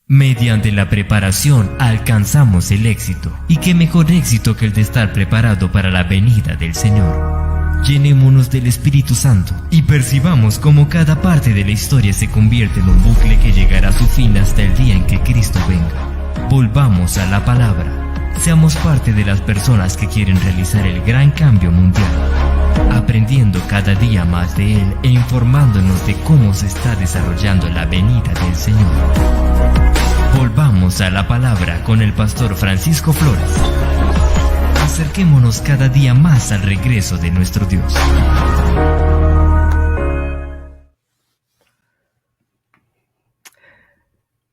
Mediante la preparación alcanzamos el éxito. Y qué mejor éxito que el de estar preparado para la venida del Señor. Llenémonos del Espíritu Santo y percibamos cómo cada parte de la historia se convierte en un bucle que llegará a su fin hasta el día en que Cristo venga. Volvamos a la palabra. Seamos parte de las personas que quieren realizar el gran cambio mundial, aprendiendo cada día más de Él e informándonos de cómo se está desarrollando la venida del Señor. Volvamos a la palabra con el pastor Francisco Flores. Acerquémonos cada día más al regreso de nuestro Dios.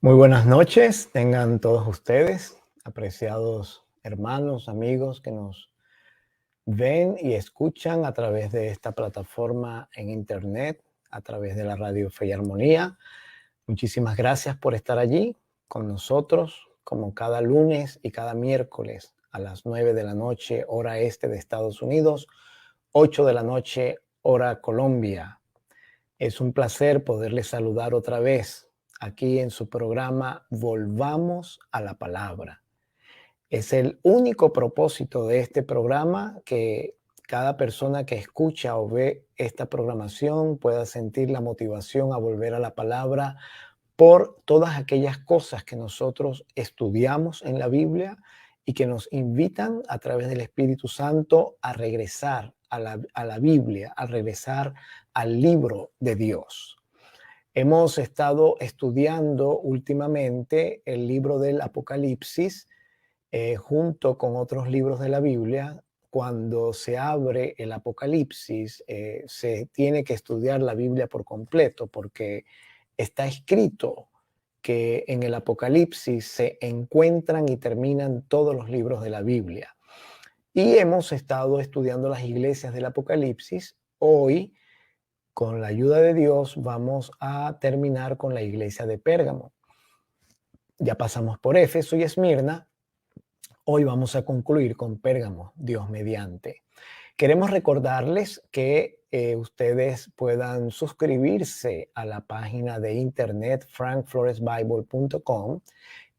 Muy buenas noches, tengan todos ustedes, apreciados hermanos, amigos que nos ven y escuchan a través de esta plataforma en internet, a través de la radio Fe y Armonía. Muchísimas gracias por estar allí con nosotros, como cada lunes y cada miércoles a las 9 de la noche, hora este de Estados Unidos, 8 de la noche, hora Colombia. Es un placer poderles saludar otra vez aquí en su programa Volvamos a la Palabra. Es el único propósito de este programa que cada persona que escucha o ve esta programación pueda sentir la motivación a volver a la palabra por todas aquellas cosas que nosotros estudiamos en la Biblia y que nos invitan a través del Espíritu Santo a regresar a la Biblia, a regresar al libro de Dios. Hemos estado estudiando últimamente el libro del Apocalipsis junto con otros libros de la Biblia. Cuando se abre el Apocalipsis, se tiene que estudiar la Biblia por completo porque está escrito que en el Apocalipsis se encuentran y terminan todos los libros de la Biblia. Y hemos estado estudiando las iglesias del Apocalipsis. Hoy, con la ayuda de Dios, vamos a terminar con la iglesia de Pérgamo. Ya pasamos por Éfeso y Esmirna. Hoy vamos a concluir con Pérgamo, Dios mediante. Queremos recordarles que ustedes puedan suscribirse a la página de internet frankfloresbible.com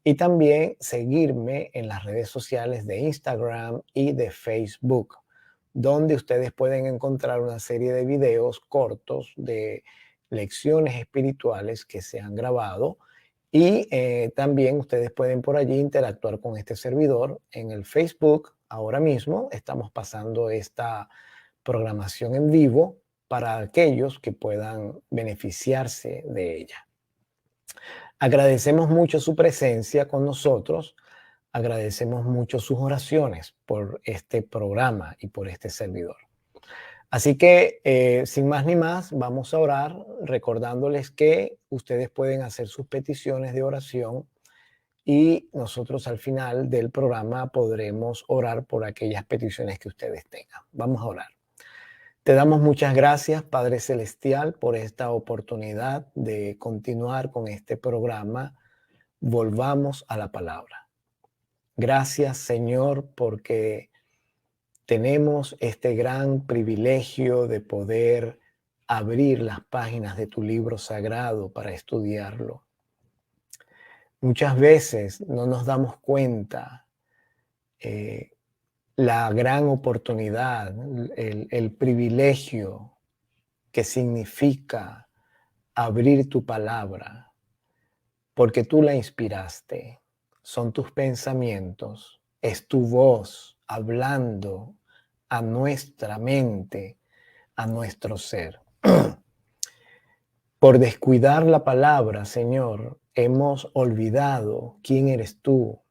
y también seguirme en las redes sociales de Instagram y de Facebook, donde ustedes pueden encontrar una serie de videos cortos de lecciones espirituales que se han grabado. Y también ustedes pueden por allí interactuar con este servidor en el Facebook. Ahora mismo estamos pasando esta programación en vivo para aquellos que puedan beneficiarse de ella. Agradecemos mucho su presencia con nosotros. Agradecemos mucho sus oraciones por este programa y por este servidor. Así que, sin más ni más, vamos a orar recordándoles que ustedes pueden hacer sus peticiones de oración y nosotros al final del programa podremos orar por aquellas peticiones que ustedes tengan. Vamos a orar. Te damos muchas gracias, Padre Celestial, por esta oportunidad de continuar con este programa. Volvamos a la palabra. Gracias, Señor, porque tenemos este gran privilegio de poder abrir las páginas de tu libro sagrado para estudiarlo. Muchas veces no nos damos cuenta la gran oportunidad, el privilegio que significa abrir tu palabra, porque tú la inspiraste. Son tus pensamientos, es tu voz hablando a nuestra mente, a nuestro ser. Por descuidar la palabra, Señor, hemos olvidado quién eres tú.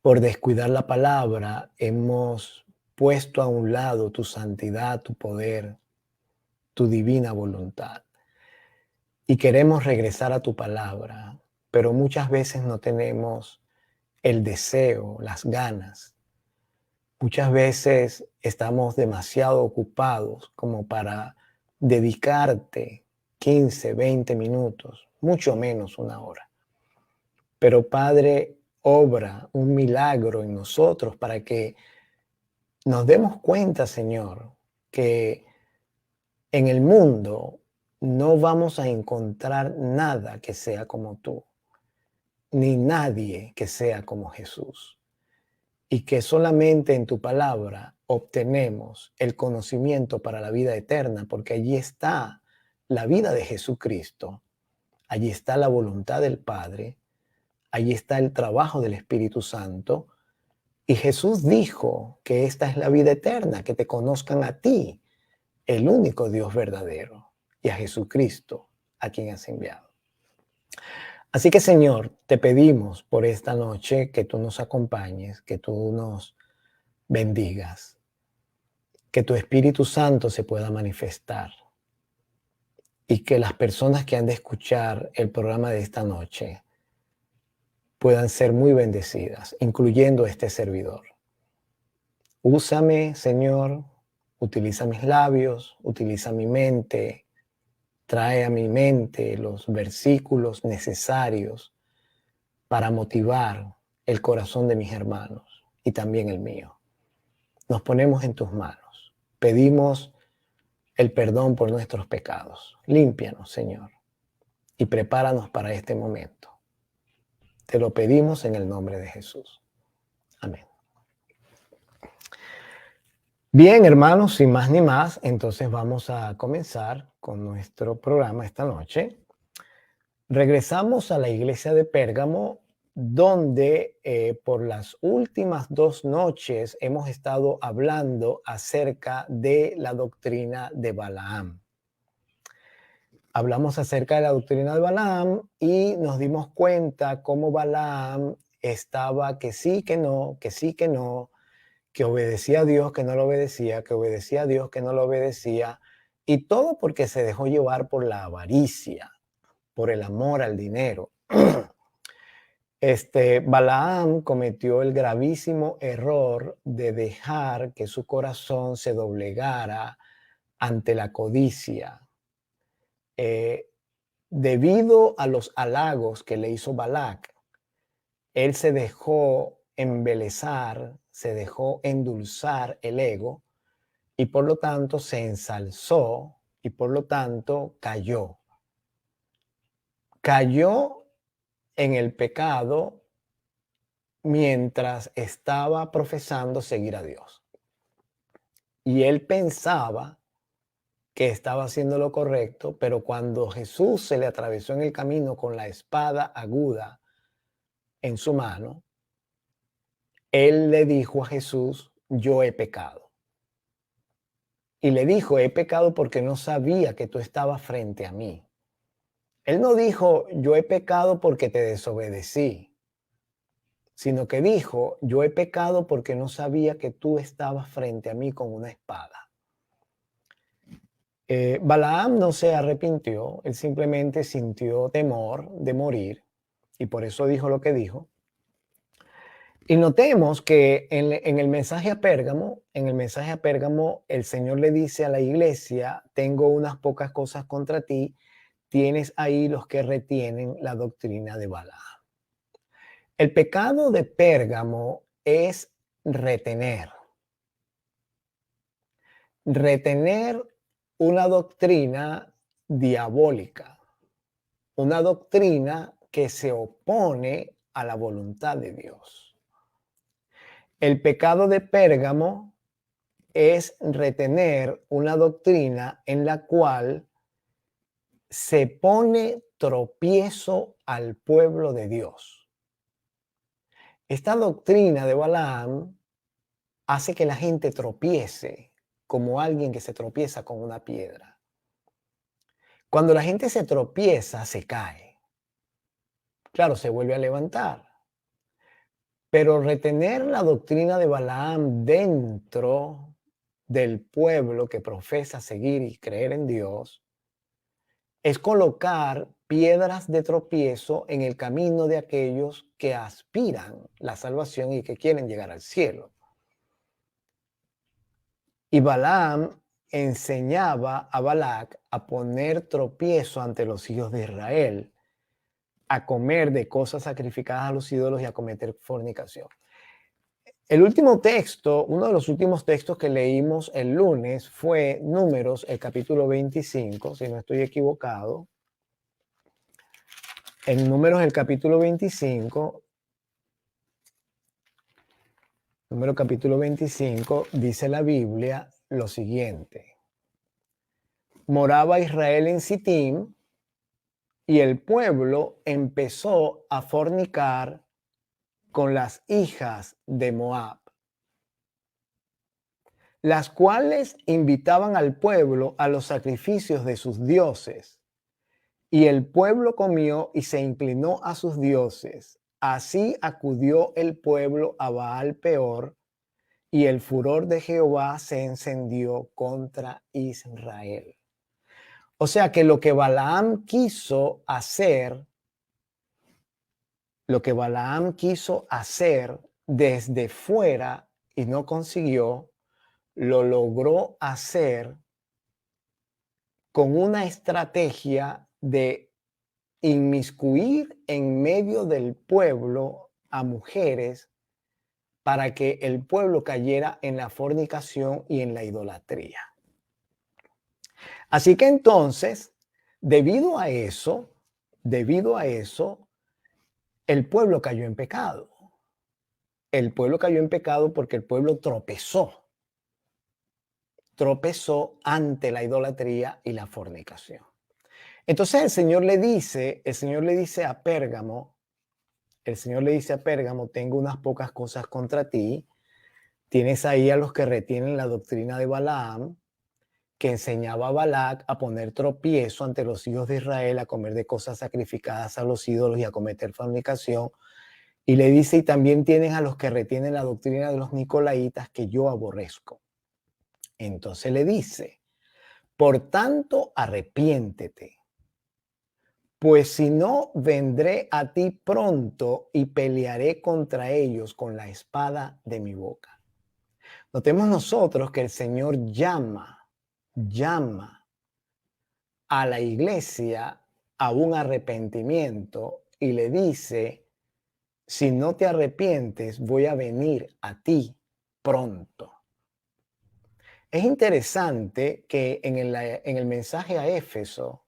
Por descuidar la palabra, hemos puesto a un lado tu santidad, tu poder, tu divina voluntad. Y queremos regresar a tu palabra, pero muchas veces no tenemos el deseo, las ganas. Muchas veces estamos demasiado ocupados como para dedicarte 15, 20 minutos, mucho menos una hora. Pero Padre, obra un milagro en nosotros para que nos demos cuenta, Señor, que en el mundo no vamos a encontrar nada que sea como tú. ni nadie que sea como Jesús. Y que solamente en tu palabra obtenemos el conocimiento para la vida eterna, porque allí está la vida de Jesucristo, allí está la voluntad del Padre, allí está el trabajo del Espíritu Santo. Y Jesús dijo que esta es la vida eterna, que te conozcan a ti, el único Dios verdadero, y a Jesucristo, a quien has enviado. Así que, Señor, te pedimos por esta noche que tú nos acompañes, que tú nos bendigas, que tu Espíritu Santo se pueda manifestar y que las personas que han de escuchar el programa de esta noche puedan ser muy bendecidas, incluyendo este servidor. Úsame, Señor, utiliza mis labios, utiliza mi mente, trae a mi mente los versículos necesarios para motivar el corazón de mis hermanos y también el mío. Nos ponemos en tus manos. Pedimos el perdón por nuestros pecados. Límpianos, Señor, y prepáranos para este momento. Te lo pedimos en el nombre de Jesús. Amén. Bien, hermanos, sin más ni más, entonces vamos a comenzar con nuestro programa esta noche. Regresamos a la iglesia de Pérgamo, donde por las últimas 2 noches hemos estado hablando acerca de la doctrina de Balaam. Hablamos acerca de la doctrina de Balaam y nos dimos cuenta cómo Balaam estaba que sí, que no, que sí, que no, que obedecía a Dios, que no lo obedecía, que obedecía a Dios, que no lo obedecía, y todo porque se dejó llevar por la avaricia, por el amor al dinero. Balaam cometió el gravísimo error de dejar que su corazón se doblegara ante la codicia. Debido a los halagos que le hizo Balac, él se dejó embelezar, se dejó endulzar el ego y por lo tanto se ensalzó y por lo tanto cayó. Cayó en el pecado mientras estaba profesando seguir a Dios. Y él pensaba que estaba haciendo lo correcto, pero cuando Jesús se le atravesó en el camino con la espada aguda en su mano, él le dijo a Jesús, yo he pecado. Y le dijo, he pecado porque no sabía que tú estabas frente a mí. Él no dijo, yo he pecado porque te desobedecí, sino que dijo, yo he pecado porque no sabía que tú estabas frente a mí con una espada. Balaam no se arrepintió, él simplemente sintió temor de morir y por eso dijo lo que dijo. Y notemos que en el mensaje a Pérgamo, el Señor le dice a la iglesia, tengo unas pocas cosas contra ti, tienes ahí los que retienen la doctrina de Balaam. El pecado de Pérgamo es retener una doctrina diabólica, una doctrina que se opone a la voluntad de Dios. El pecado de Pérgamo es retener una doctrina en la cual se pone tropiezo al pueblo de Dios. Esta doctrina de Balaam hace que la gente tropiece como alguien que se tropieza con una piedra. Cuando la gente se tropieza, se cae. Claro, se vuelve a levantar. Pero retener la doctrina de Balaam dentro del pueblo que profesa seguir y creer en Dios es colocar piedras de tropiezo en el camino de aquellos que aspiran la salvación y que quieren llegar al cielo. Y Balaam enseñaba a Balac a poner tropiezo ante los hijos de Israel, a comer de cosas sacrificadas a los ídolos y a cometer fornicación. El último texto, uno de los últimos textos que leímos el lunes fue Números, el capítulo 25, si no estoy equivocado. En Números el capítulo 25, Número capítulo 25, dice la Biblia lo siguiente. Moraba Israel en Sittim y el pueblo empezó a fornicar con las hijas de Moab, las cuales invitaban al pueblo a los sacrificios de sus dioses. Y el pueblo comió y se inclinó a sus dioses. Así acudió el pueblo a Baal Peor, y el furor de Jehová se encendió contra Israel. O sea que lo que Balaam quiso hacer desde fuera y no consiguió, lo logró hacer con una estrategia de inmiscuir en medio del pueblo a mujeres para que el pueblo cayera en la fornicación y en la idolatría. Así que entonces, debido a eso, el pueblo cayó en pecado. El pueblo cayó en pecado porque el pueblo tropezó ante la idolatría y la fornicación. Entonces el Señor le dice a Pérgamo, tengo unas pocas cosas contra ti. Tienes ahí a los que retienen la doctrina de Balaam, que enseñaba a Balac a poner tropiezo ante los hijos de Israel, a comer de cosas sacrificadas a los ídolos y a cometer fornicación. Y le dice, y también tienes a los que retienen la doctrina de los nicolaitas, que yo aborrezco. Entonces le dice, por tanto, arrepiéntete, pues si no, vendré a ti pronto y pelearé contra ellos con la espada de mi boca. Notemos nosotros que el Señor llama a la iglesia a un arrepentimiento y le dice, si no te arrepientes, voy a venir a ti pronto. Es interesante que en el mensaje a Éfeso,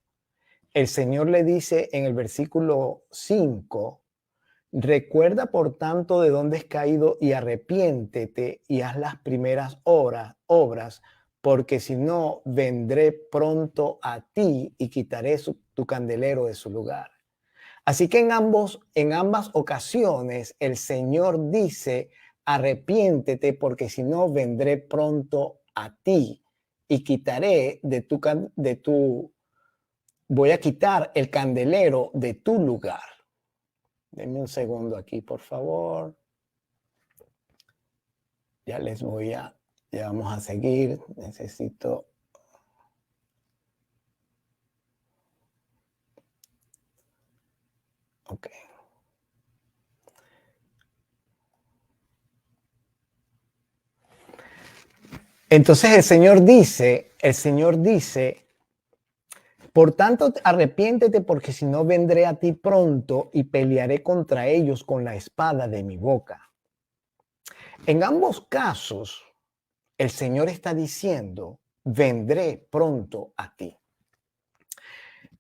el Señor le dice en el versículo 5, recuerda por tanto de dónde has caído y arrepiéntete y haz las primeras obras, porque si no, vendré pronto a ti y quitaré tu candelero de su lugar. Así que en ambas ocasiones el Señor dice, arrepiéntete porque si no, vendré pronto a ti y quitaré voy a quitar el candelero de tu lugar. Denme un segundo aquí, por favor. Ya vamos a seguir. Necesito. Ok. Entonces el Señor dice, por tanto, arrepiéntete porque si no vendré a ti pronto y pelearé contra ellos con la espada de mi boca. En ambos casos, el Señor está diciendo, vendré pronto a ti.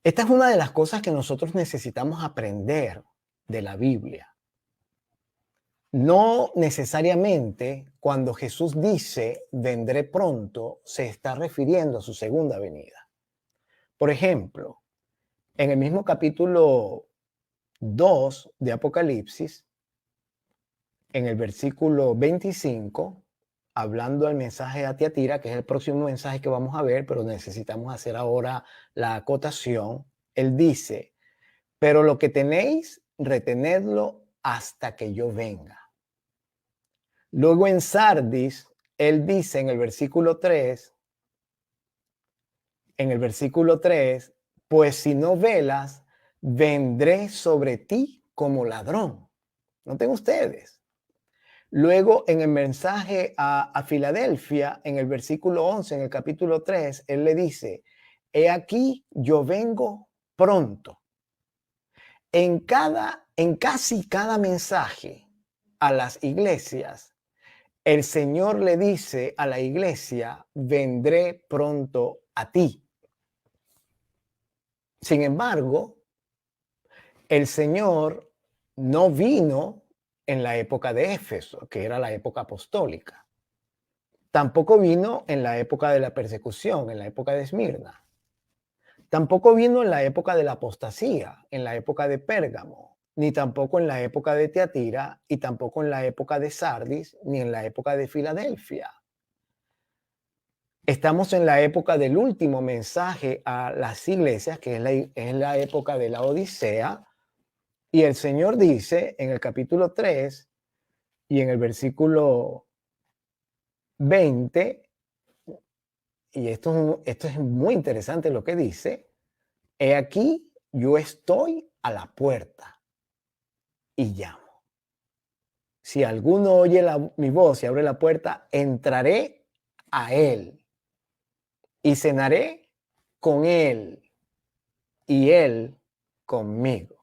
Esta es una de las cosas que nosotros necesitamos aprender de la Biblia. No necesariamente cuando Jesús dice, vendré pronto, se está refiriendo a su segunda venida. Por ejemplo, en el mismo capítulo 2 de Apocalipsis, en el versículo 25, hablando del mensaje a Tiatira, que es el próximo mensaje que vamos a ver, pero necesitamos hacer ahora la acotación, él dice, pero lo que tenéis, retenedlo hasta que yo venga. Luego en Sardis, él dice en el versículo 3, pues si no velas, vendré sobre ti como ladrón. Noten ustedes. Luego en el mensaje a Filadelfia, en el versículo 11, en el capítulo 3, él le dice, he aquí yo vengo pronto. En casi cada mensaje a las iglesias, el Señor le dice a la iglesia, vendré pronto a ti. Sin embargo, El Señor no vino en la época de Éfeso, que era la época apostólica. Tampoco vino en la época de la persecución, en la época de Esmirna. Tampoco vino en la época de la apostasía, en la época de Pérgamo, ni tampoco en la época de Tiatira, y tampoco en la época de Sardis, ni en la época de Filadelfia. Estamos en la época del último mensaje a las iglesias, que es la época de la Odisea, y el Señor dice en el capítulo 3 y en el versículo 20, y esto es muy interesante lo que dice: he aquí, yo estoy a la puerta y llamo. Si alguno oye mi voz y abre la puerta, entraré a él y cenaré con él y él conmigo.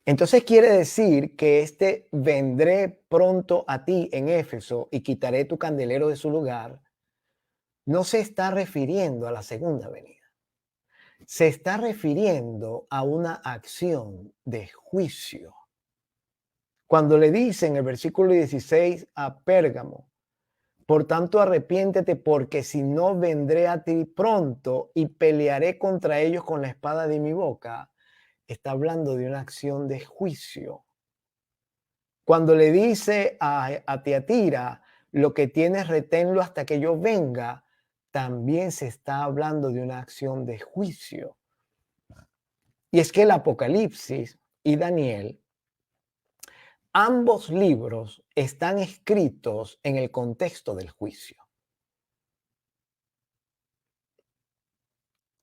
Entonces quiere decir que vendré pronto a ti en Éfeso y quitaré tu candelero de su lugar, no se está refiriendo a la segunda venida. Se está refiriendo a una acción de juicio. Cuando le dice en el versículo 16 a Pérgamo: por tanto, arrepiéntete, porque si no, vendré a ti pronto y pelearé contra ellos con la espada de mi boca. Está hablando de una acción de juicio. Cuando le dice a Tiatira: lo que tienes, reténlo hasta que yo venga, también se está hablando de una acción de juicio. Y es que el Apocalipsis y Daniel, ambos libros están escritos en el contexto del juicio.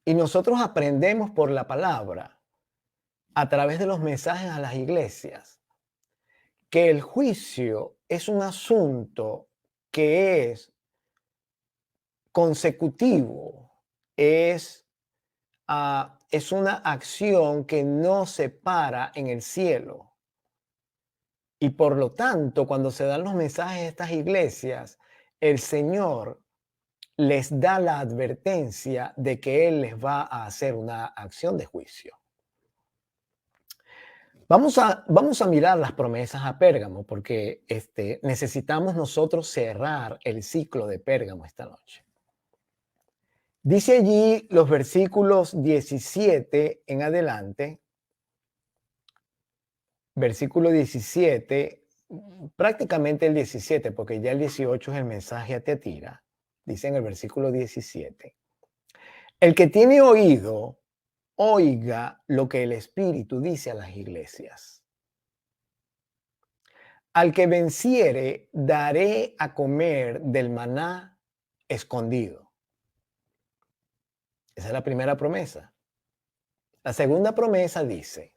Y nosotros aprendemos por la palabra, a través de los mensajes a las iglesias, que el juicio es un asunto que es consecutivo, es una acción que no se para en el cielo. Y por lo tanto, cuando se dan los mensajes a estas iglesias, el Señor les da la advertencia de que Él les va a hacer una acción de juicio. Vamos a mirar las promesas a Pérgamo, porque necesitamos nosotros cerrar el ciclo de Pérgamo esta noche. Dice allí los versículos 17 en adelante, versículo 17, prácticamente el 17, porque ya el 18 es el mensaje a Tiatira. Dice en el versículo 17: el que tiene oído, oiga lo que el Espíritu dice a las iglesias. Al que venciere, daré a comer del maná escondido. Esa es la primera promesa. La segunda promesa dice: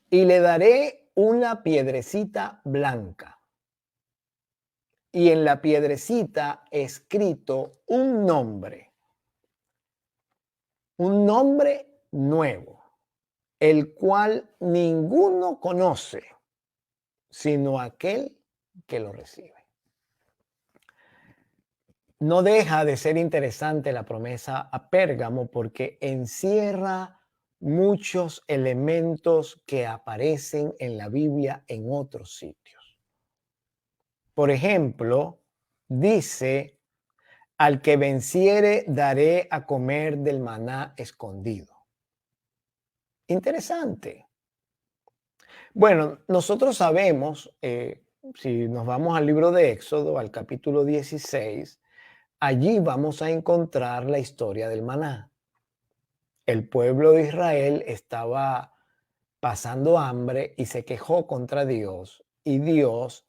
y le daré una piedrecita blanca, y en la piedrecita escrito un nombre nuevo, el cual ninguno conoce, sino aquel que lo recibe. No deja de ser interesante la promesa a Pérgamo, porque encierra muchos elementos que aparecen en la Biblia en otros sitios. Por ejemplo, dice: al que venciere, daré a comer del maná escondido. Interesante. Bueno, nosotros sabemos, si nos vamos al libro de Éxodo, al capítulo 16, allí vamos a encontrar la historia del maná. El pueblo de Israel estaba pasando hambre y se quejó contra Dios, y Dios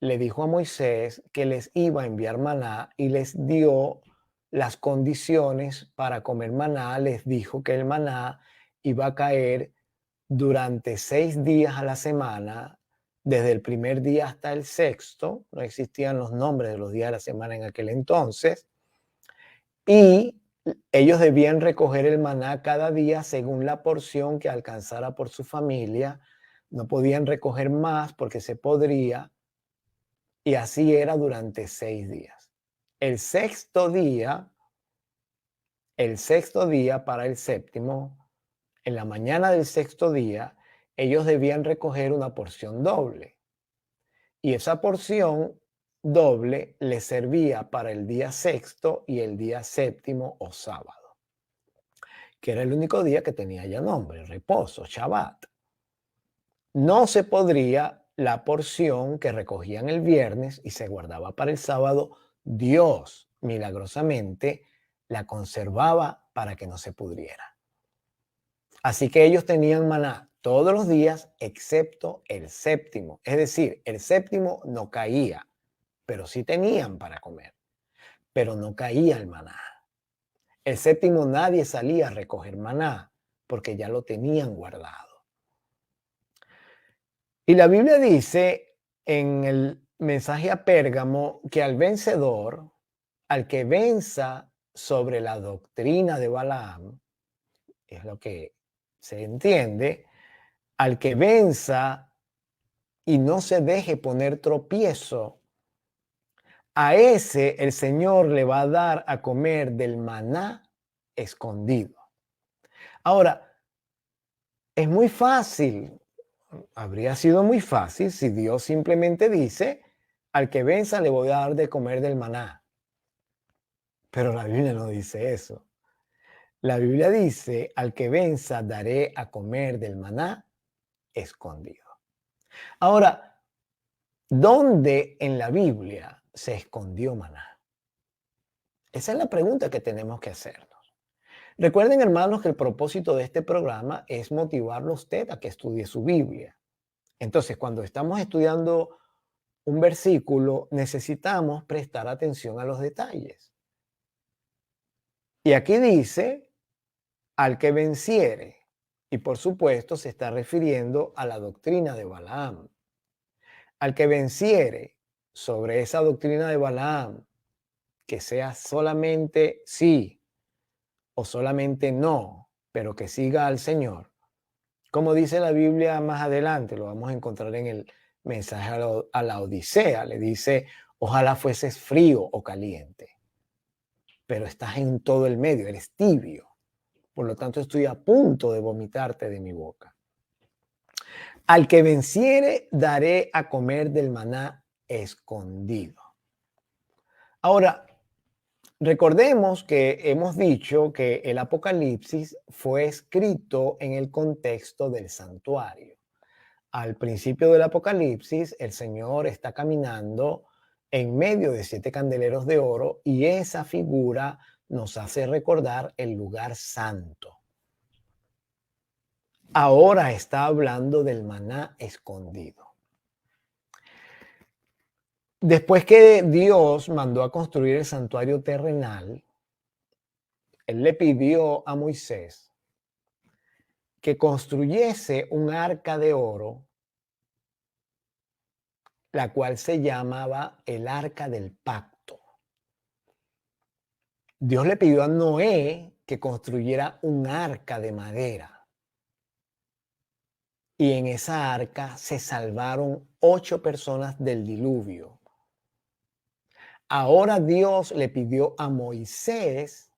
le dijo a Moisés que les iba a enviar maná y les dio las condiciones para comer maná. Les dijo que el maná iba a caer durante 6 días a la semana, desde el primer día hasta el sexto. No existían los nombres de los días de la semana en aquel entonces. Y ellos debían recoger el maná cada día según la porción que alcanzara por su familia. No podían recoger más porque se podría. Y así era durante 6 días. El sexto día para el séptimo, En la mañana del sexto día, ellos debían recoger una porción doble. Y esa porción doble les servía para el día sexto y el día séptimo o sábado, que era el único día que tenía ya nombre, reposo, Shabbat. No se podría la porción que recogían el viernes y se guardaba para el sábado. Dios milagrosamente la conservaba para que no se pudriera. Así que ellos tenían maná todos los días excepto el séptimo. Es decir, el séptimo no caía, pero sí tenían para comer, pero no caía el maná. El séptimo nadie salía a recoger maná porque ya lo tenían guardado. Y la Biblia dice en el mensaje a Pérgamo que al vencedor, al que venza sobre la doctrina de Balaam, es lo que se entiende, al que venza y no se deje poner tropiezo, a ese el Señor le va a dar a comer del maná escondido. Ahora, es muy fácil, habría sido muy fácil si Dios simplemente dice, al que venza le voy a dar de comer del maná. Pero la Biblia no dice eso. La Biblia dice, al que venza daré a comer del maná escondido. Ahora, ¿dónde en la Biblia se escondió maná? Esa es la pregunta que tenemos que hacernos. Recuerden, hermanos, que el propósito de este programa es motivarlo a usted a que estudie su Biblia. Entonces, cuando estamos estudiando un versículo, necesitamos prestar atención a los detalles. Y aquí dice, al que venciere. Y por supuesto se está refiriendo a la doctrina de Balaam. Al que venciere sobre esa doctrina de Balaam, que sea solamente sí o solamente no, pero que siga al Señor. Como dice la Biblia más adelante, lo vamos a encontrar en el mensaje a la Odisea, le dice, ojalá fueses frío o caliente, pero estás en todo el medio, eres tibio. Por lo tanto, estoy a punto de vomitarte de mi boca. Al que venciere, daré a comer del maná escondido. Ahora, recordemos que hemos dicho que el Apocalipsis fue escrito en el contexto del santuario. Al principio del Apocalipsis, el Señor está caminando en medio de 7 candeleros de oro y esa figura nos hace recordar el lugar santo. Ahora está hablando del maná escondido. Después que Dios mandó a construir el santuario terrenal, Él le pidió a Moisés que construyese un arca de oro, la cual se llamaba el arca del pacto. Dios le pidió a Noé que construyera un arca de madera. Y en esa arca se salvaron 8 personas del diluvio. Ahora Dios le pidió a Moisés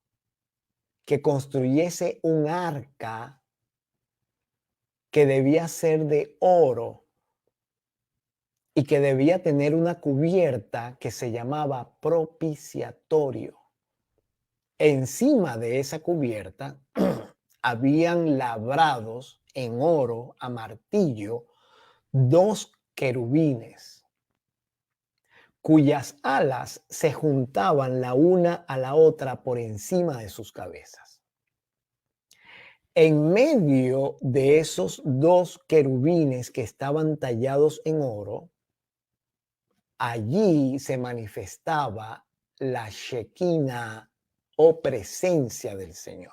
que construyese un arca que debía ser de oro y que debía tener una cubierta que se llamaba propiciatorio. Encima de esa cubierta habían labrados en oro a martillo 2 querubines, cuyas alas se juntaban la una a la otra por encima de sus cabezas. En medio de esos 2 querubines que estaban tallados en oro, allí se manifestaba la Shekinah o presencia del Señor.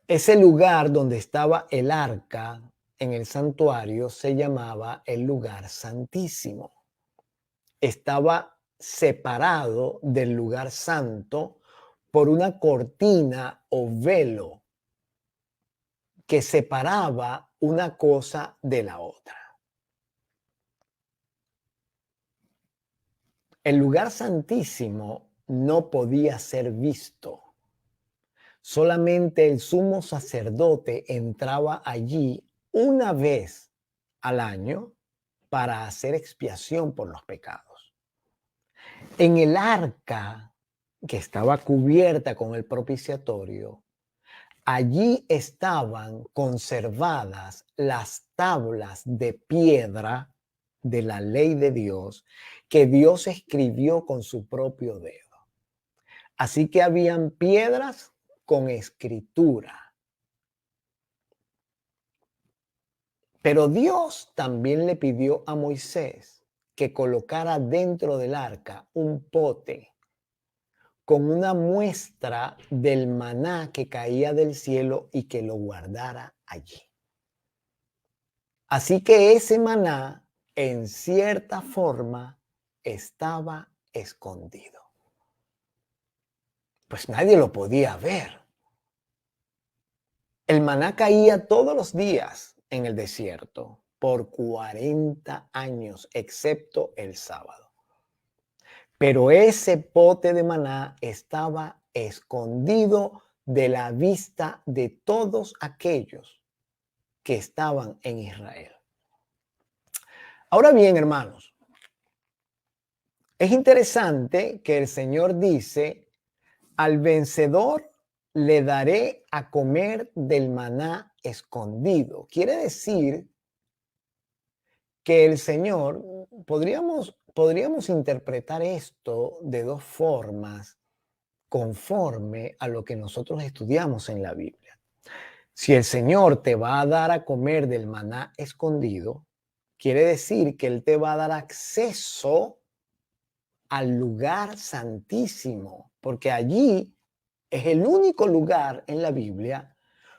Ese lugar donde estaba el arca en el santuario se llamaba el lugar santísimo. Estaba separado del lugar santo por una cortina o velo que separaba una cosa de la otra. El lugar santísimo no podía ser visto. Solamente el sumo sacerdote entraba allí una vez al año para hacer expiación por los pecados. En el arca que estaba cubierta con el propiciatorio, allí estaban conservadas las tablas de piedra de la ley de Dios que Dios escribió con su propio dedo. Así que habían piedras con escritura. Pero Dios también le pidió a Moisés que colocara dentro del arca un pote con una muestra del maná que caía del cielo y que lo guardara allí. Así que ese maná, en cierta forma, estaba escondido. Pues nadie lo podía ver. El maná caía todos los días en el desierto por 40 años, excepto el sábado. Pero ese pote de maná estaba escondido de la vista de todos aquellos que estaban en Israel. Ahora bien, hermanos, es interesante que el Señor dice, al vencedor le daré a comer del maná escondido. Quiere decir que el Señor, podríamos interpretar esto de dos formas conforme a lo que nosotros estudiamos en la Biblia. Si el Señor te va a dar a comer del maná escondido, quiere decir que Él te va a dar acceso al lugar santísimo, porque allí es el único lugar en la Biblia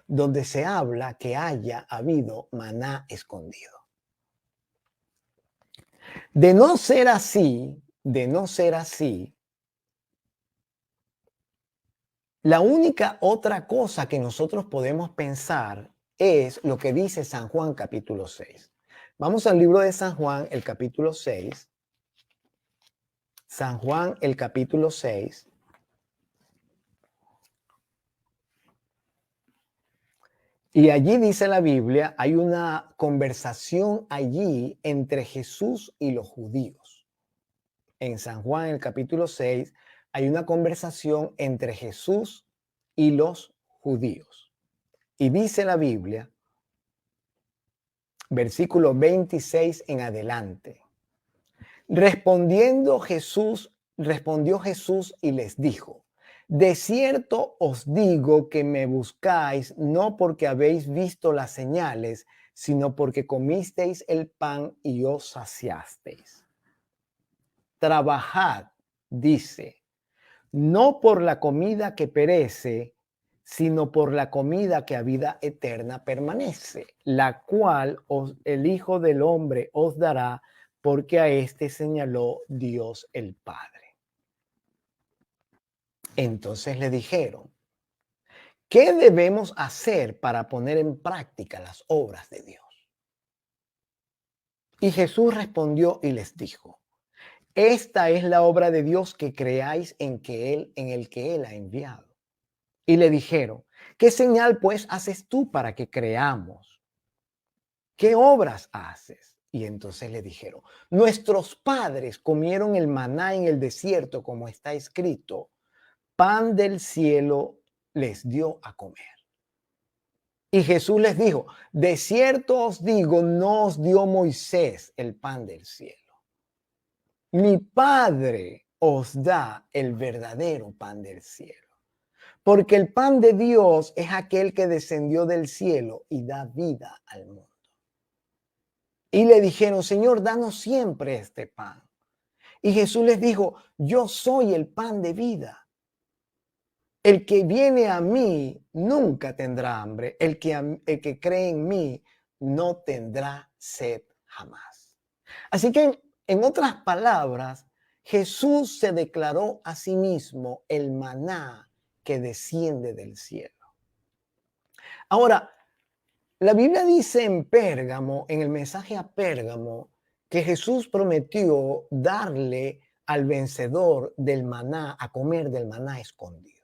donde se habla que haya habido maná escondido. De no ser así, la única otra cosa que nosotros podemos pensar es lo que dice San Juan capítulo 6. Vamos al libro de San Juan, el capítulo 6. San Juan, el capítulo 6. Y allí dice la Biblia, hay una conversación allí entre Jesús y los judíos. En San Juan, el capítulo 6, hay una conversación entre Jesús y los judíos. Y dice la Biblia, versículo 26 en adelante. Respondió Jesús y les dijo, de cierto os digo que me buscáis no porque habéis visto las señales, sino porque comisteis el pan y os saciasteis. Trabajad, dice, no por la comida que perece, sino por la comida que a vida eterna permanece, la cual el Hijo del Hombre os dará, porque a éste señaló Dios el Padre. Entonces le dijeron, ¿qué debemos hacer para poner en práctica las obras de Dios? Y Jesús respondió y les dijo, esta es la obra de Dios, que creáis en el que Él ha enviado. Y le dijeron, ¿qué señal pues haces tú para que creamos? ¿Qué obras haces? Y entonces le dijeron, nuestros padres comieron el maná en el desierto, como está escrito, pan del cielo les dio a comer. Y Jesús les dijo, de cierto os digo, no os dio Moisés el pan del cielo. Mi Padre os da el verdadero pan del cielo. Porque el pan de Dios es aquel que descendió del cielo y da vida al mundo. Y le dijeron, Señor, danos siempre este pan. Y Jesús les dijo, yo soy el pan de vida. El que viene a mí nunca tendrá hambre. El que cree en mí no tendrá sed jamás. Así que, en otras palabras, Jesús se declaró a sí mismo el maná que desciende del cielo. Ahora, la Biblia dice en Pérgamo, en el mensaje a Pérgamo, que Jesús prometió darle al vencedor del maná, a comer del maná escondido.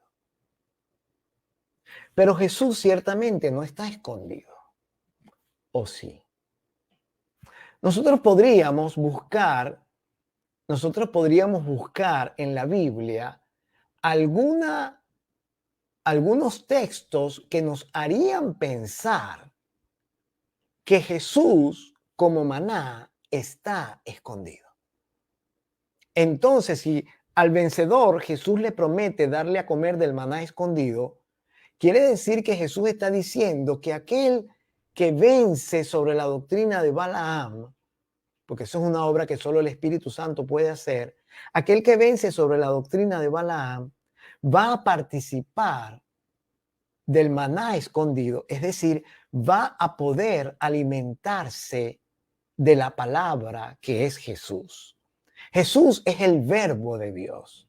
Pero Jesús ciertamente no está escondido, ¿o sí? Nosotros podríamos buscar en la Biblia algunos textos que nos harían pensar que Jesús como maná está escondido. Entonces, si al vencedor Jesús le promete darle a comer del maná escondido, quiere decir que Jesús está diciendo que aquel que vence sobre la doctrina de Balaam, porque eso es una obra que solo el Espíritu Santo puede hacer, aquel que vence sobre la doctrina de Balaam va a participar del maná escondido, es decir, va a poder alimentarse de la palabra que es Jesús. Jesús es el verbo de Dios.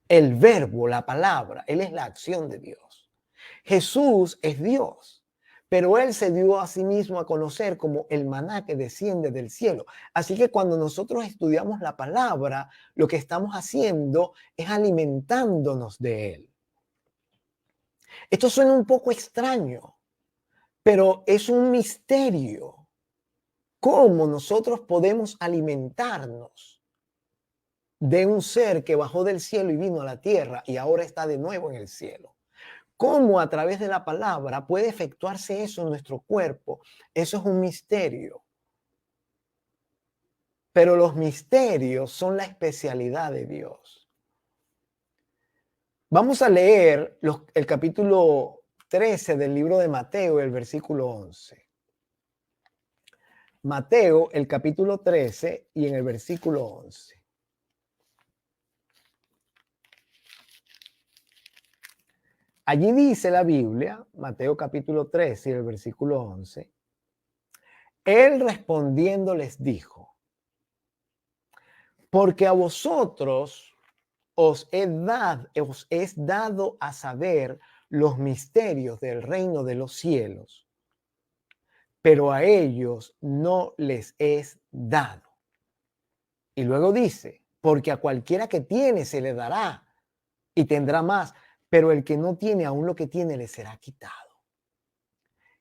El verbo, la palabra, Él es la acción de Dios. Jesús es Dios, pero Él se dio a sí mismo a conocer como el maná que desciende del cielo. Así que cuando nosotros estudiamos la palabra, lo que estamos haciendo es alimentándonos de Él. Esto suena un poco extraño, pero es un misterio. ¿Cómo nosotros podemos alimentarnos de un ser que bajó del cielo y vino a la tierra y ahora está de nuevo en el cielo? ¿Cómo a través de la palabra puede efectuarse eso en nuestro cuerpo? Eso es un misterio. Pero los misterios son la especialidad de Dios. Vamos a leer el capítulo 13 del libro de Mateo, el versículo 11. Mateo, el capítulo 13 y en el versículo 11. Allí dice la Biblia, Mateo capítulo 13 y el versículo 11, Él respondiendo les dijo, porque a vosotros os es dado a saber los misterios del reino de los cielos, pero a ellos no les es dado. Y luego dice, porque a cualquiera que tiene se le dará y tendrá más, pero el que no tiene, aún lo que tiene le será quitado.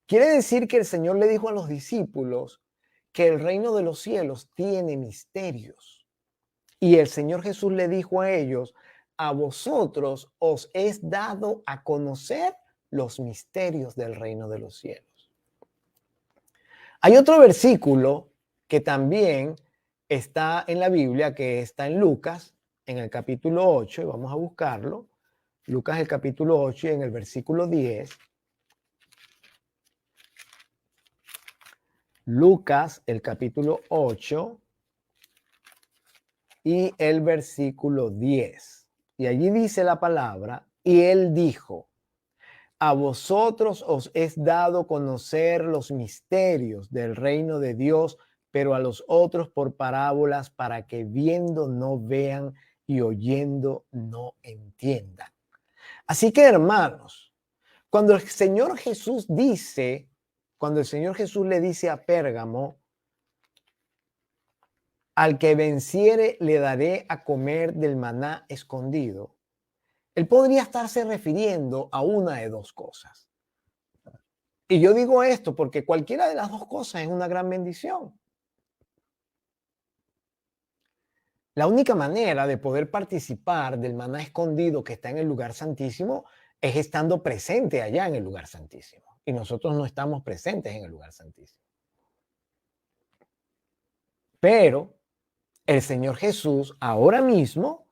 Quiere decir que el Señor le dijo a los discípulos que el reino de los cielos tiene misterios. Y el Señor Jesús le dijo a ellos, a vosotros os es dado a conocer los misterios del reino de los cielos. Hay otro versículo que también está en la Biblia, que está en Lucas, en el capítulo 8, y vamos a buscarlo. Lucas, el capítulo 8, y en el versículo 10. Lucas, el capítulo 8 y el versículo 10. Y allí dice la palabra, y él dijo, a vosotros os es dado conocer los misterios del reino de Dios, pero a los otros por parábolas, para que viendo no vean y oyendo no entiendan. Así que, hermanos, cuando el Señor Jesús le dice a Pérgamo, al que venciere le daré a comer del maná escondido, él podría estarse refiriendo a una de dos cosas. Y yo digo esto porque cualquiera de las dos cosas es una gran bendición. La única manera de poder participar del maná escondido que está en el lugar santísimo es estando presente allá en el lugar santísimo. Y nosotros no estamos presentes en el lugar santísimo. Pero el Señor Jesús ahora mismo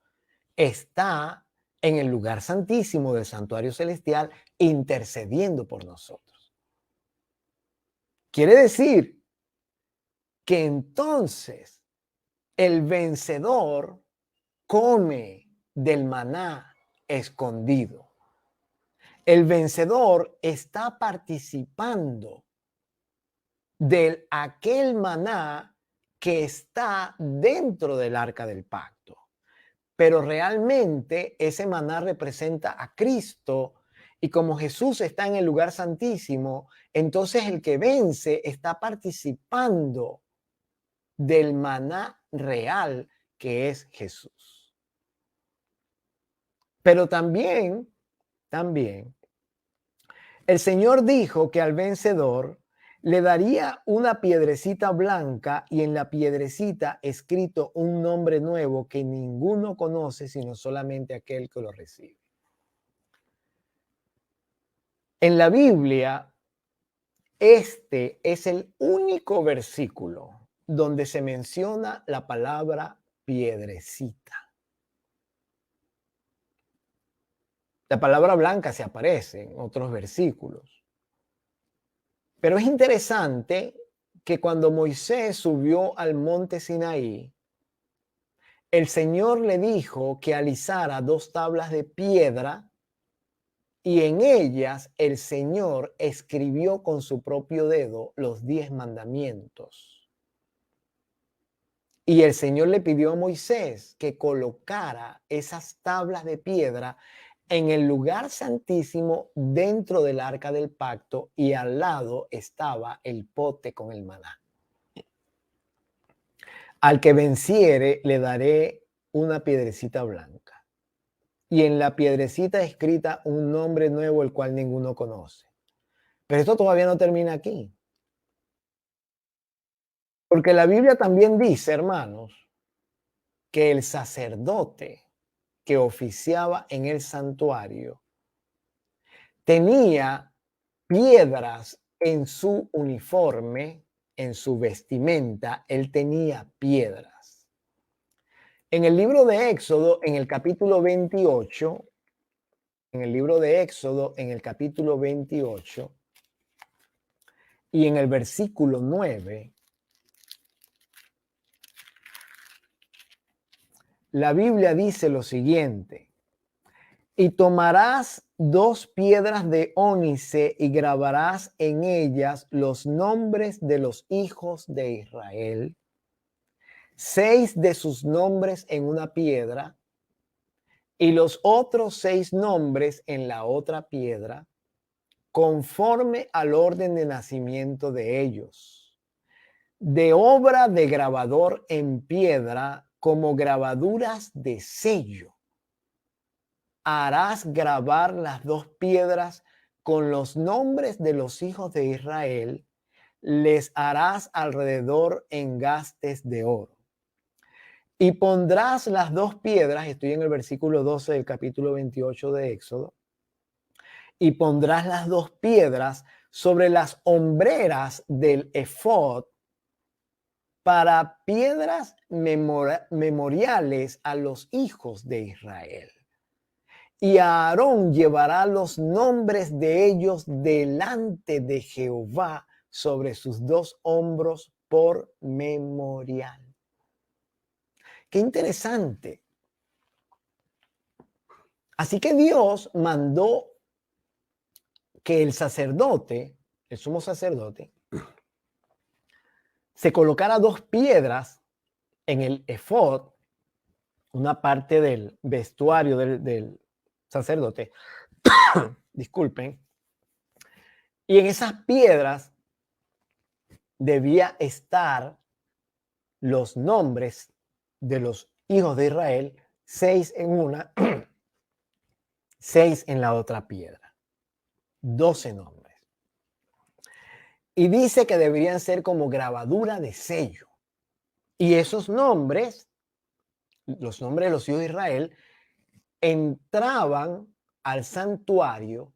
está en el lugar santísimo del santuario celestial intercediendo por nosotros. Quiere decir que entonces el vencedor come del maná escondido. El vencedor está participando de aquel maná que está dentro del arca del pacto. Pero realmente ese maná representa a Cristo, y como Jesús está en el lugar santísimo, entonces el que vence está participando del maná real que es Jesús. Pero también El Señor dijo que al vencedor le daría una piedrecita blanca y en la piedrecita escrito un nombre nuevo que ninguno conoce sino solamente aquel que lo recibe. En la Biblia, este es el único versículo donde se menciona la palabra piedrecita. La palabra blanca se aparece en otros versículos. Pero es interesante que cuando Moisés subió al monte Sinaí, el Señor le dijo que alisara 2 tablas de piedra y en ellas el Señor escribió con su propio dedo los 10 mandamientos. Y el Señor le pidió a Moisés que colocara esas tablas de piedra en el lugar santísimo dentro del arca del pacto y al lado estaba el pote con el maná. Al que venciere le daré una piedrecita blanca y en la piedrecita escrita un nombre nuevo el cual ninguno conoce. Pero esto todavía no termina aquí. Porque la Biblia también dice, hermanos, que el sacerdote que oficiaba en el santuario tenía piedras en su uniforme, en su vestimenta, él tenía piedras. En el libro de Éxodo, en el capítulo 28, en el libro de Éxodo, en el capítulo 28, y en el versículo 9, la Biblia dice lo siguiente: y tomarás 2 piedras de ónice y grabarás en ellas los nombres de los hijos de Israel, 6 de sus nombres en una piedra y los otros 6 nombres en la otra piedra, conforme al orden de nacimiento de ellos, de obra de grabador en piedra, como grabaduras de sello. Harás grabar las 2 piedras con los nombres de los hijos de Israel, les harás alrededor engastes de oro. Y pondrás las 2 piedras, estoy en el versículo 12 del capítulo 28 de Éxodo, y pondrás las 2 piedras sobre las hombreras del efod para piedras memoriales a los hijos de Israel. Y Aarón llevará los nombres de ellos delante de Jehová sobre sus 2 hombros por memorial. Qué interesante. Así que Dios mandó que el sacerdote, el sumo sacerdote, se colocara 2 piedras en el efod, una parte del vestuario del sacerdote, disculpen, y en esas piedras debía estar los nombres de los hijos de Israel, 6 en una, 6 en la otra piedra, 12 nombres. Y dice que deberían ser como grabadura de sello. Y esos nombres, los nombres de los hijos de Israel, entraban al santuario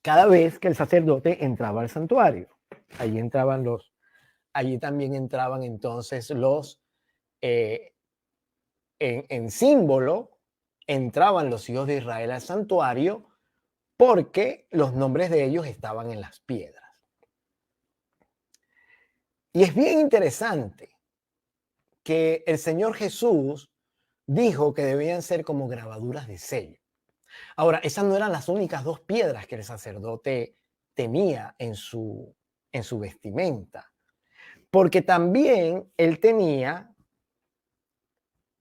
cada vez que el sacerdote entraba al santuario. Allí también entraban entonces los, en símbolo, entraban los hijos de Israel al santuario porque los nombres de ellos estaban en las piedras. Y es bien interesante que el Señor Jesús dijo que debían ser como grabaduras de sello. Ahora, esas no eran las únicas 2 piedras que el sacerdote tenía en su vestimenta, porque también él tenía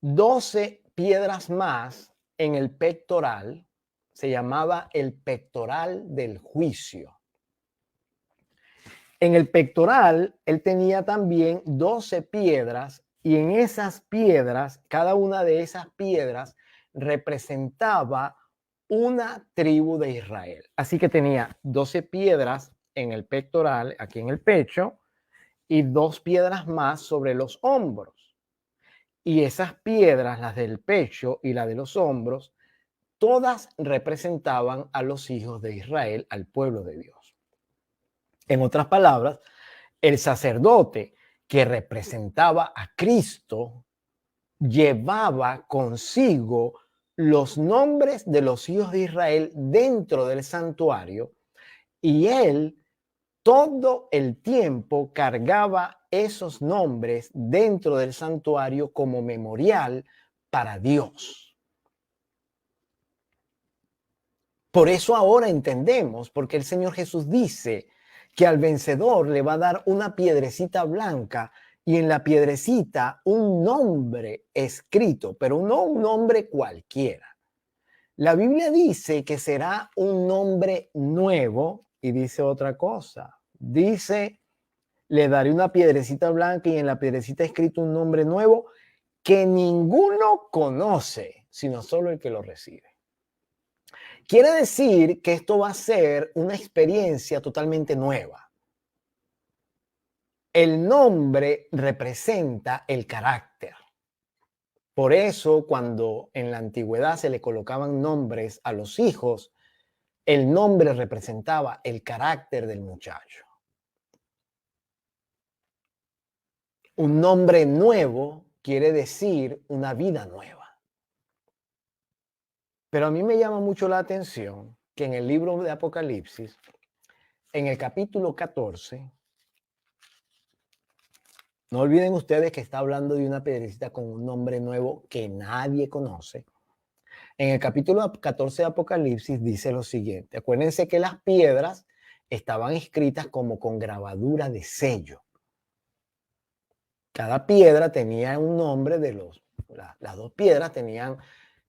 12 piedras más en el pectoral, se llamaba el pectoral del juicio. En el pectoral, él tenía también 12 piedras y en esas piedras, cada una de esas piedras representaba una tribu de Israel. Así que tenía 12 piedras en el pectoral, aquí en el pecho, y 2 piedras más sobre los hombros. Y esas piedras, las del pecho y la de los hombros, todas representaban a los hijos de Israel, al pueblo de Dios. En otras palabras, el sacerdote que representaba a Cristo llevaba consigo los nombres de los hijos de Israel dentro del santuario y él todo el tiempo cargaba esos nombres dentro del santuario como memorial para Dios. Por eso ahora entendemos, porque el Señor Jesús dice que al vencedor le va a dar una piedrecita blanca y en la piedrecita un nombre escrito, pero no un nombre cualquiera. La Biblia dice que será un nombre nuevo y dice otra cosa. Dice, le daré una piedrecita blanca y en la piedrecita escrito un nombre nuevo que ninguno conoce, sino solo el que lo recibe. Quiere decir que esto va a ser una experiencia totalmente nueva. El nombre representa el carácter. Por eso, cuando en la antigüedad se le colocaban nombres a los hijos, el nombre representaba el carácter del muchacho. Un nombre nuevo quiere decir una vida nueva. Pero a mí me llama mucho la atención que en el libro de Apocalipsis, en el capítulo 14, no olviden ustedes que está hablando de una piedrecita con un nombre nuevo que nadie conoce. En el capítulo 14 de Apocalipsis dice lo siguiente. Acuérdense que las piedras estaban escritas como con grabadura de sello. Cada piedra tenía un nombre de las 2 piedras tenían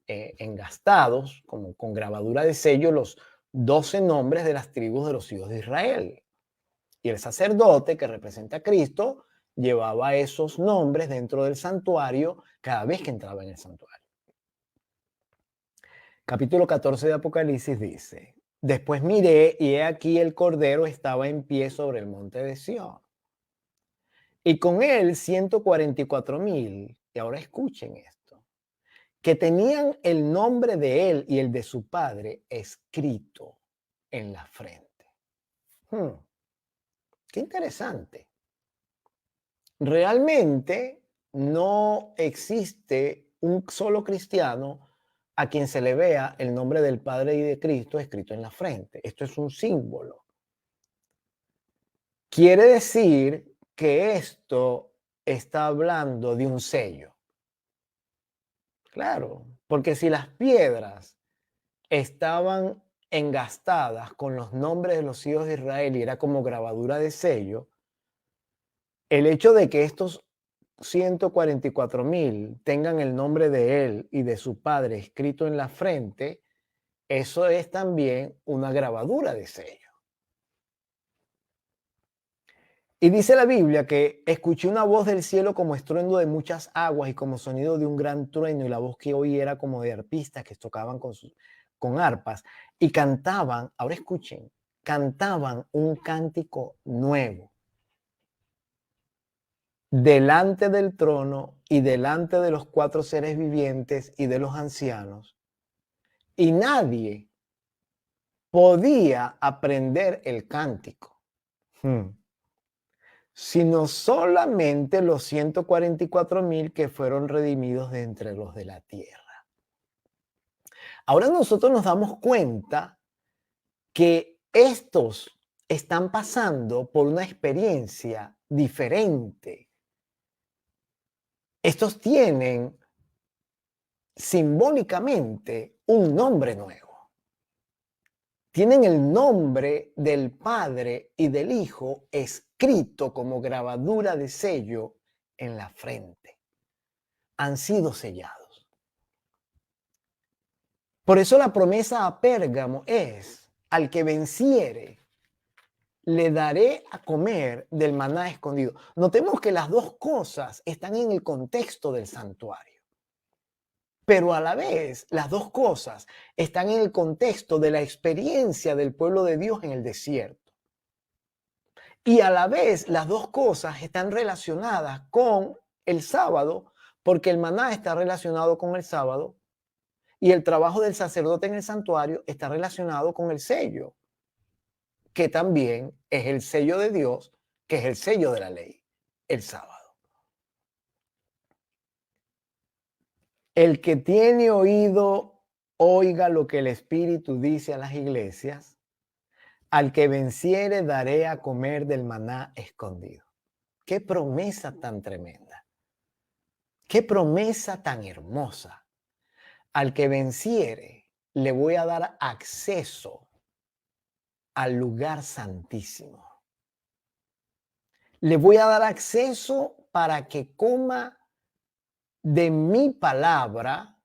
engastados, como con grabadura de sello, los 12 nombres de las tribus de los hijos de Israel. Y el sacerdote que representa a Cristo llevaba esos nombres dentro del santuario cada vez que entraba en el santuario. Capítulo 14 de Apocalipsis dice, después miré y he aquí el Cordero estaba en pie sobre el monte de Sión. Y con él 144,000, y ahora escuchen esto, que tenían el nombre de él y el de su padre escrito en la frente. Qué interesante. Realmente no existe un solo cristiano a quien se le vea el nombre del Padre y de Cristo escrito en la frente. Esto es un símbolo. Quiere decir que esto está hablando de un sello. Claro, porque si las piedras estaban engastadas con los nombres de los hijos de Israel y era como grabadura de sello, el hecho de que estos 144,000 tengan el nombre de él y de su padre escrito en la frente, eso es también una grabadura de sello. Y dice la Biblia que escuché una voz del cielo como estruendo de muchas aguas y como sonido de un gran trueno, y la voz que oí era como de arpistas que tocaban con arpas y cantaban, ahora escuchen, cantaban un cántico nuevo delante del trono y delante de los 4 seres vivientes y de los ancianos. Y nadie podía aprender el cántico, sino solamente los 144,000 que fueron redimidos de entre los de la tierra. Ahora nosotros nos damos cuenta que estos están pasando por una experiencia diferente. Estos tienen simbólicamente un nombre nuevo. Tienen el nombre del Padre y del Hijo escrito como grabadura de sello en la frente. Han sido sellados. Por eso la promesa a Pérgamo es, al que venciere, le daré a comer del maná escondido. Notemos que las dos cosas están en el contexto del santuario. Pero a la vez, las dos cosas están en el contexto de la experiencia del pueblo de Dios en el desierto. Y a la vez, las dos cosas están relacionadas con el sábado, porque el maná está relacionado con el sábado y el trabajo del sacerdote en el santuario está relacionado con el sello, que también es el sello de Dios, que es el sello de la ley, el sábado. El que tiene oído, oiga lo que el Espíritu dice a las iglesias. Al que venciere, daré a comer del maná escondido. Qué promesa tan tremenda. Qué promesa tan hermosa. Al que venciere, le voy a dar acceso al lugar santísimo. Le voy a dar acceso para que coma de mi palabra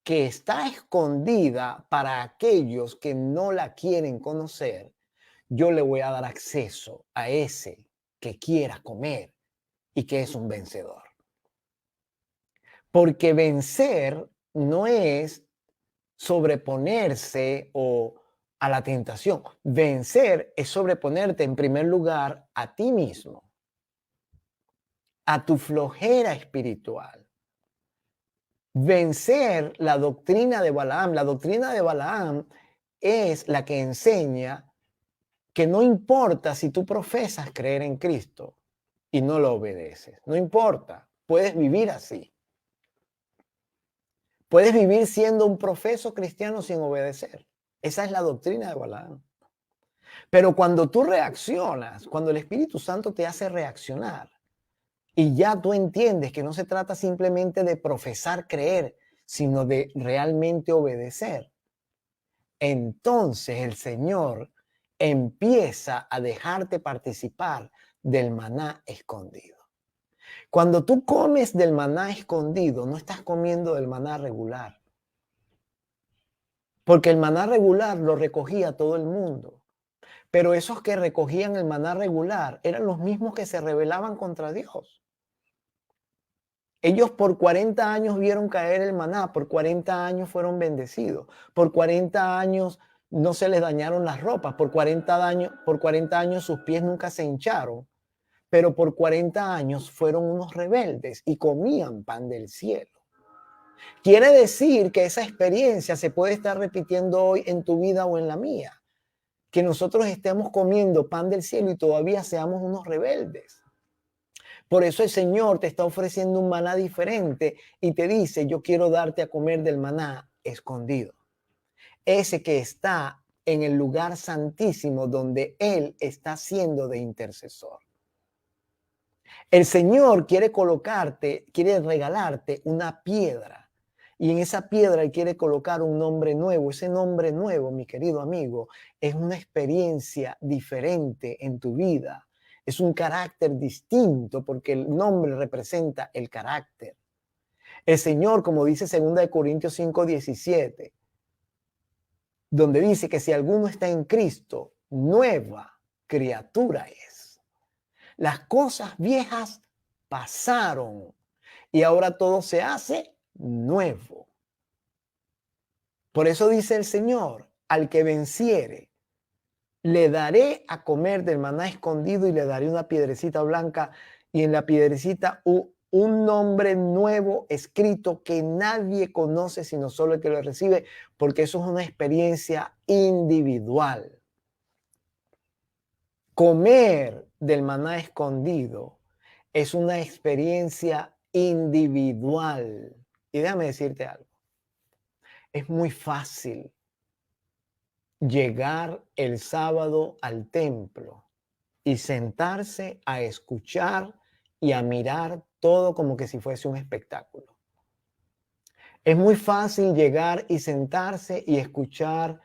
que está escondida para aquellos que no la quieren conocer. Yo le voy a dar acceso a ese que quiera comer y que es un vencedor. Porque vencer no es sobreponerse o a la tentación. Vencer es sobreponerte en primer lugar a ti mismo, a tu flojera espiritual. Vencer la doctrina de Balaam. La doctrina de Balaam es la que enseña que no importa si tú profesas creer en Cristo y no lo obedeces. No importa, puedes vivir así. Puedes vivir siendo un profeso cristiano sin obedecer. Esa es la doctrina de Balaam. Pero cuando tú reaccionas, cuando el Espíritu Santo te hace reaccionar y ya tú entiendes que no se trata simplemente de profesar creer, sino de realmente obedecer, entonces el Señor empieza a dejarte participar del maná escondido. Cuando tú comes del maná escondido, no estás comiendo del maná regular. Porque el maná regular lo recogía todo el mundo. Pero esos que recogían el maná regular eran los mismos que se rebelaban contra Dios. Ellos por 40 años vieron caer el maná, por 40 años fueron bendecidos, por 40 años no se les dañaron las ropas, por 40 años sus pies nunca se hincharon, pero por 40 años fueron unos rebeldes y comían pan del cielo. Quiere decir que esa experiencia se puede estar repitiendo hoy en tu vida o en la mía. Que nosotros estemos comiendo pan del cielo y todavía seamos unos rebeldes. Por eso el Señor te está ofreciendo un maná diferente y te dice, yo quiero darte a comer del maná escondido. Ese que está en el lugar santísimo donde Él está siendo de intercesor. El Señor quiere quiere regalarte una piedra. Y en esa piedra Él quiere colocar un nombre nuevo. Ese nombre nuevo, mi querido amigo, es una experiencia diferente en tu vida. Es un carácter distinto porque el nombre representa el carácter. El Señor, como dice 2 Corintios 5:17, donde dice que si alguno está en Cristo, nueva criatura es. Las cosas viejas pasaron y ahora todo se hace nuevo. Por eso dice el Señor, al que venciere, le daré a comer del maná escondido y le daré una piedrecita blanca y en la piedrecita un nombre nuevo escrito que nadie conoce sino solo el que lo recibe, porque eso es una experiencia individual. Comer del maná escondido es una experiencia individual. Y déjame decirte algo. Es muy fácil llegar el sábado al templo y sentarse a escuchar y a mirar todo como que si fuese un espectáculo. Es muy fácil llegar y sentarse y escuchar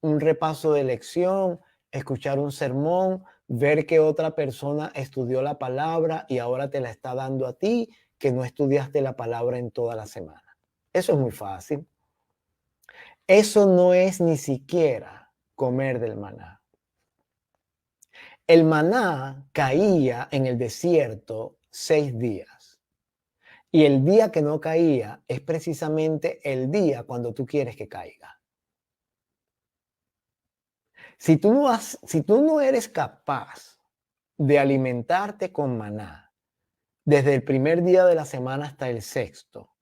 un repaso de lección, escuchar un sermón, ver que otra persona estudió la palabra y ahora te la está dando a ti, que no estudiaste la palabra en toda la semana. Eso es muy fácil. Eso no es ni siquiera comer del maná. El maná caía en el desierto 6 días Y el día que no caía es precisamente el día cuando tú quieres que caiga. Si tú no eres capaz de alimentarte con maná desde el primer día de la semana hasta el sexto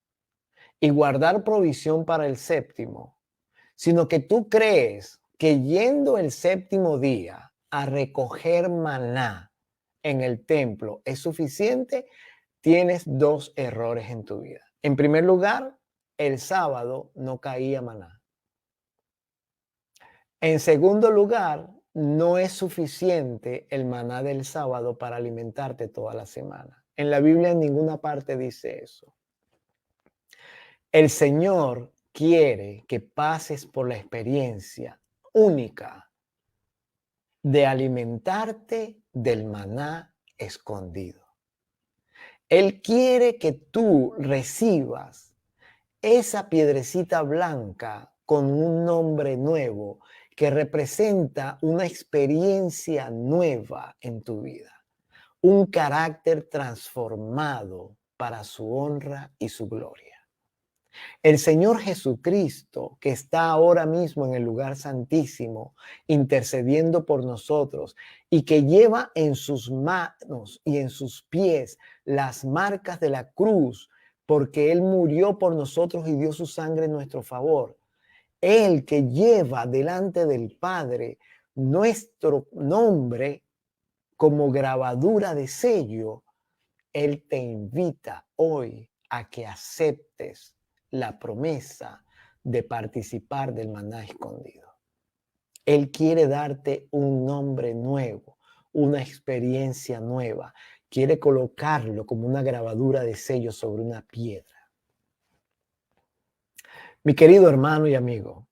y guardar provisión para el séptimo, sino que tú crees que yendo el séptimo día a recoger maná en el templo es suficiente, tienes dos errores en tu vida. En primer lugar, el sábado no caía maná. En segundo lugar, no es suficiente el maná del sábado para alimentarte toda la semana. En la Biblia en ninguna parte dice eso. El Señor quiere que pases por la experiencia única de alimentarte del maná escondido. Él quiere que tú recibas esa piedrecita blanca con un nombre nuevo que representa una experiencia nueva en tu vida, un carácter transformado para su honra y su gloria. El Señor Jesucristo, que está ahora mismo en el lugar santísimo, intercediendo por nosotros y que lleva en sus manos y en sus pies las marcas de la cruz, porque Él murió por nosotros y dio su sangre en nuestro favor. Él que lleva delante del Padre nuestro nombre como grabadura de sello, Él te invita hoy a que aceptes la promesa de participar del maná escondido. Él quiere darte un nombre nuevo, una experiencia nueva. Quiere colocarlo como una grabadura de sello sobre una piedra. Mi querido hermano y amigo,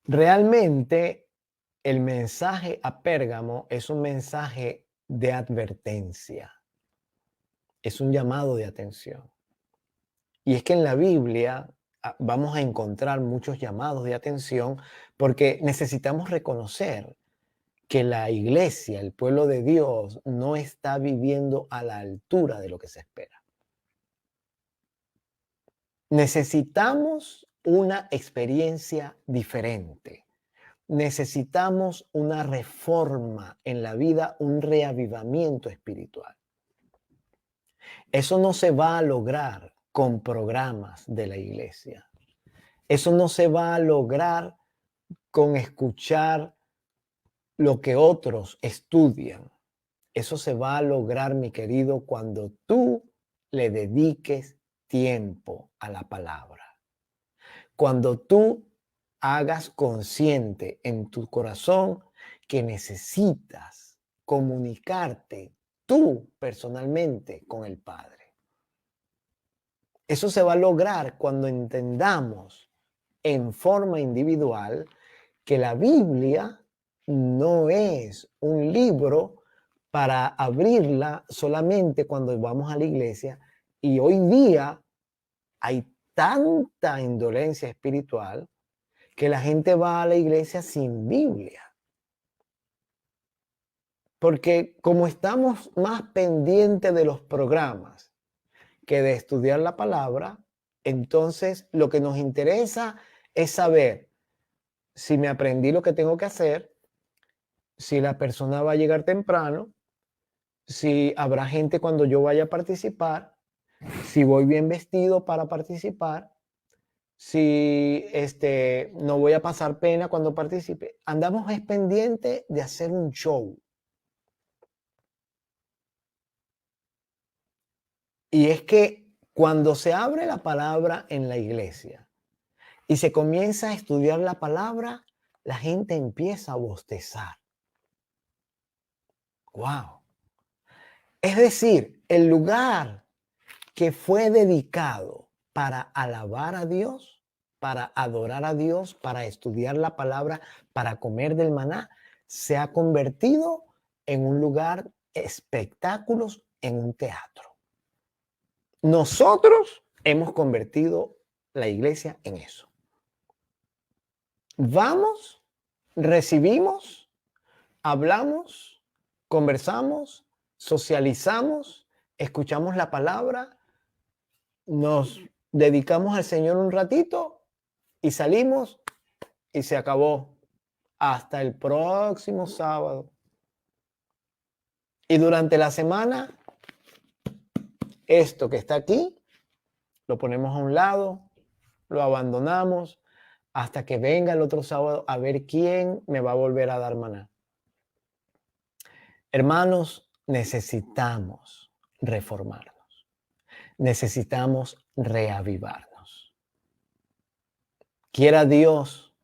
realmente el mensaje a Pérgamo es un mensaje de advertencia. Es un llamado de atención. Y es que en la Biblia vamos a encontrar muchos llamados de atención porque necesitamos reconocer que la iglesia, el pueblo de Dios, no está viviendo a la altura de lo que se espera. Necesitamos una experiencia diferente. Necesitamos una reforma en la vida, un reavivamiento espiritual. Eso no se va a lograr con programas de la iglesia. Eso no se va a lograr con escuchar lo que otros estudian. Eso se va a lograr, mi querido, cuando tú le dediques tiempo a la palabra. Cuando tú hagas consciente en tu corazón que necesitas comunicarte tú personalmente con el Padre. Eso se va a lograr cuando entendamos en forma individual que la Biblia no es un libro para abrirla solamente cuando vamos a la iglesia. Y hoy día hay tanta indolencia espiritual que la gente va a la iglesia sin Biblia. Porque como estamos más pendientes de los programas que de estudiar la palabra, entonces lo que nos interesa es saber si me aprendí lo que tengo que hacer, si la persona va a llegar temprano, si habrá gente cuando yo vaya a participar, si voy bien vestido para participar, si no voy a pasar pena cuando participe. Andamos es pendiente de hacer un show. Y es que cuando se abre la palabra en la iglesia y se comienza a estudiar la palabra, la gente empieza a bostezar. ¡Wow! Es decir, el lugar que fue dedicado para alabar a Dios, para adorar a Dios, para estudiar la palabra, para comer del maná, se ha convertido en un lugar espectáculos, en un teatro. Nosotros hemos convertido la iglesia en eso. Vamos, recibimos, hablamos, conversamos, socializamos, escuchamos la palabra, nos dedicamos al Señor un ratito y salimos y se acabó. Hasta el próximo sábado. Y durante la semana, esto que está aquí, lo ponemos a un lado, lo abandonamos hasta que venga el otro sábado a ver quién me va a volver a dar maná. Hermanos, necesitamos reformarnos. Necesitamos reavivarnos. Quiera Dios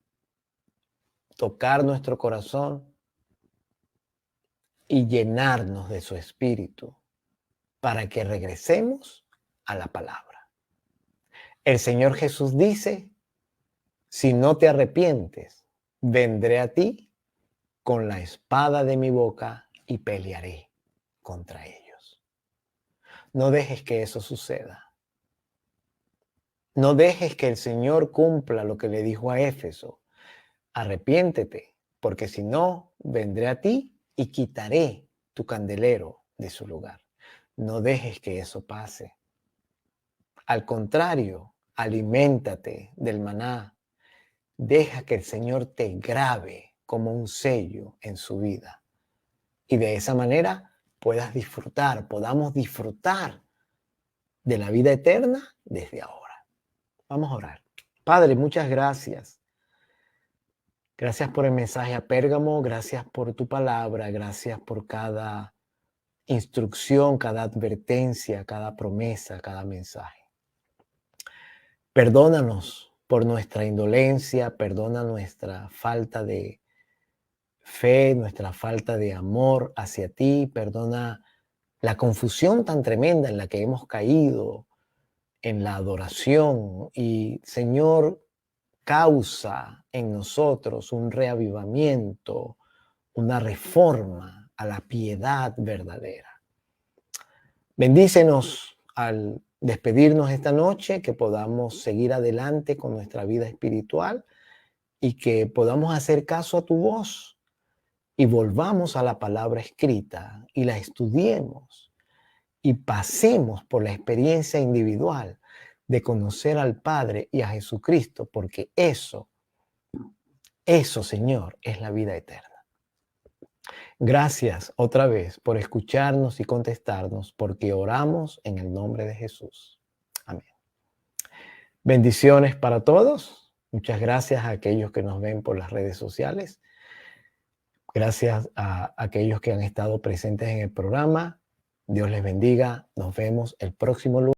tocar nuestro corazón y llenarnos de su espíritu para que regresemos a la palabra. El Señor Jesús dice, si no te arrepientes, vendré a ti con la espada de mi boca y pelearé contra ellos. No dejes que eso suceda. No dejes que el Señor cumpla lo que le dijo a Éfeso. Arrepiéntete, porque si no, vendré a ti y quitaré tu candelero de su lugar. No dejes que eso pase. Al contrario, aliméntate del maná. Deja que el Señor te grabe como un sello en su vida. Y de esa manera podamos disfrutar de la vida eterna desde ahora. Vamos a orar. Padre, muchas gracias. Gracias por el mensaje a Pérgamo, gracias por tu palabra, gracias por cada instrucción, cada advertencia, cada promesa, cada mensaje. Perdónanos por nuestra indolencia, perdona nuestra falta de fe, nuestra falta de amor hacia ti, perdona la confusión tan tremenda en la que hemos caído en la adoración y, Señor, causa en nosotros un reavivamiento, una reforma a la piedad verdadera. Bendícenos al despedirnos esta noche, que podamos seguir adelante con nuestra vida espiritual y que podamos hacer caso a tu voz y volvamos a la palabra escrita y la estudiemos y pasemos por la experiencia individual de conocer al Padre y a Jesucristo, porque eso, Señor, es la vida eterna. Gracias otra vez por escucharnos y contestarnos, porque oramos en el nombre de Jesús. Amén. Bendiciones para todos. Muchas gracias a aquellos que nos ven por las redes sociales. Gracias a aquellos que han estado presentes en el programa. Dios les bendiga. Nos vemos el próximo lunes.